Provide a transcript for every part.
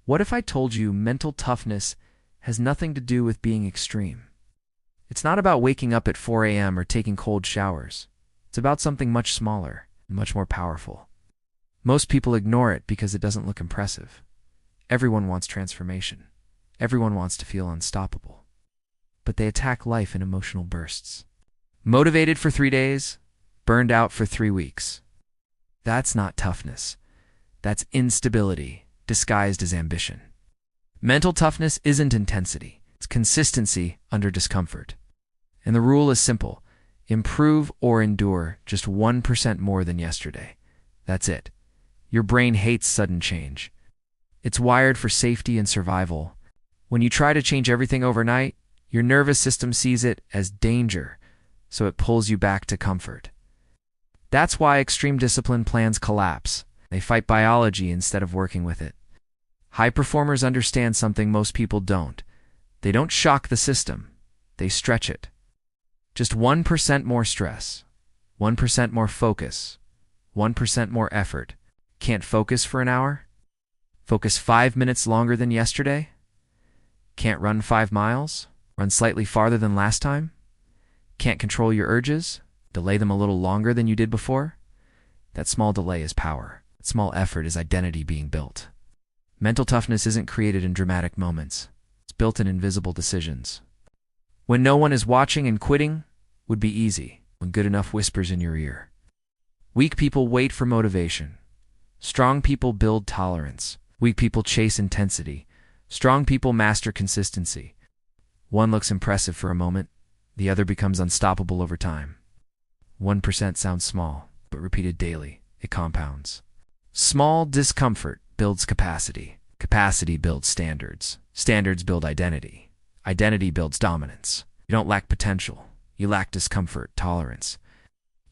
What if I told you mental toughness has nothing to do with being extreme? It's not about waking up at 4 a.m. or taking cold showers. It's about something much smaller and much more powerful. Most people ignore it because it doesn't look impressive. Everyone wants transformation. Everyone wants to feel unstoppable. But they attack life in emotional bursts. Motivated for 3 days, burned out for 3 weeks. That's not toughness. That's instability disguised as ambition. Mental toughness isn't intensity. It's consistency under discomfort. And the rule is simple. Improve or endure just 1% more than yesterday. That's it. Your brain hates sudden change. It's wired for safety and survival. When you try to change everything overnight, your nervous system sees it as danger, so it pulls you back to comfort. That's why extreme discipline plans collapse. They fight biology instead of working with it. High performers understand something most people don't. They don't shock the system. They stretch it. Just 1% more stress, 1% more focus, 1% more effort. Can't focus for an hour? Focus 5 minutes longer than yesterday? Can't run 5 miles? Run slightly farther than last time? Can't control your urges? Delay them a little longer than you did before? That small delay is power. That small effort is identity being built. Mental toughness isn't created in dramatic moments. It's built in invisible decisions. When no one is watching and quitting would be easy, when good enough whispers in your ear. Weak people wait for motivation. Strong people build tolerance. Weak people chase intensity. Strong people master consistency. One looks impressive for a moment. The other becomes unstoppable over time. 1% sounds small, but repeated daily, it compounds. Small discomfort builds capacity. Capacity builds standards. Standards build identity. Identity builds dominance. You don't lack potential. You lack discomfort, tolerance.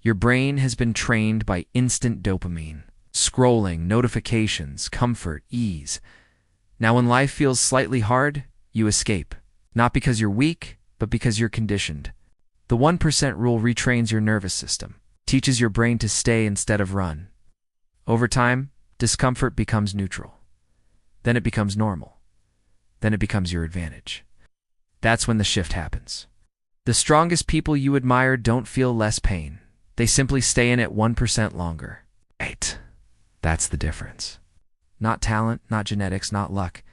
Your brain has been trained by instant dopamine, scrolling, notifications, comfort, ease. Now when life feels slightly hard, you escape. Not because you're weak, but because you're conditioned. The 1% rule retrains your nervous system, teaches your brain to stay instead of run. Over time, discomfort becomes neutral. Then it becomes normal. Then it becomes your advantage. That's when the shift happens. The strongest people you admire don't feel less pain. They simply stay in it 1% longer. Right. That's the difference. Not talent, not genetics, not luck.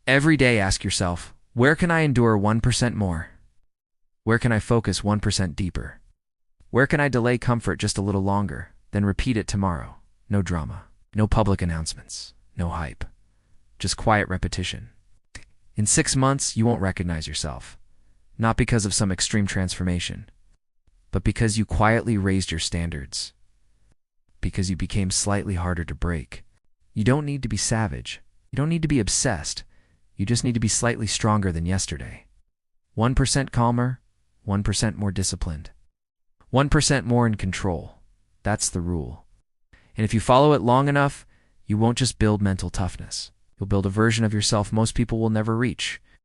Every day ask yourself, where can I endure 1% more? Where can I focus 1% deeper? Where can I delay comfort just a little longer, then repeat it tomorrow? No drama, no public announcements, no hype. Just quiet repetition. In 6 months, you won't recognize yourself. Not because of some extreme transformation, but because you quietly raised your standards. Because you became slightly harder to break. You don't need to be savage. You don't need to be obsessed. You just need to be slightly stronger than yesterday. 1% calmer, 1% more disciplined. 1% more in control. That's the rule. And if you follow it long enough, you won't just build mental toughness. You'll build a version of yourself most people will never reach.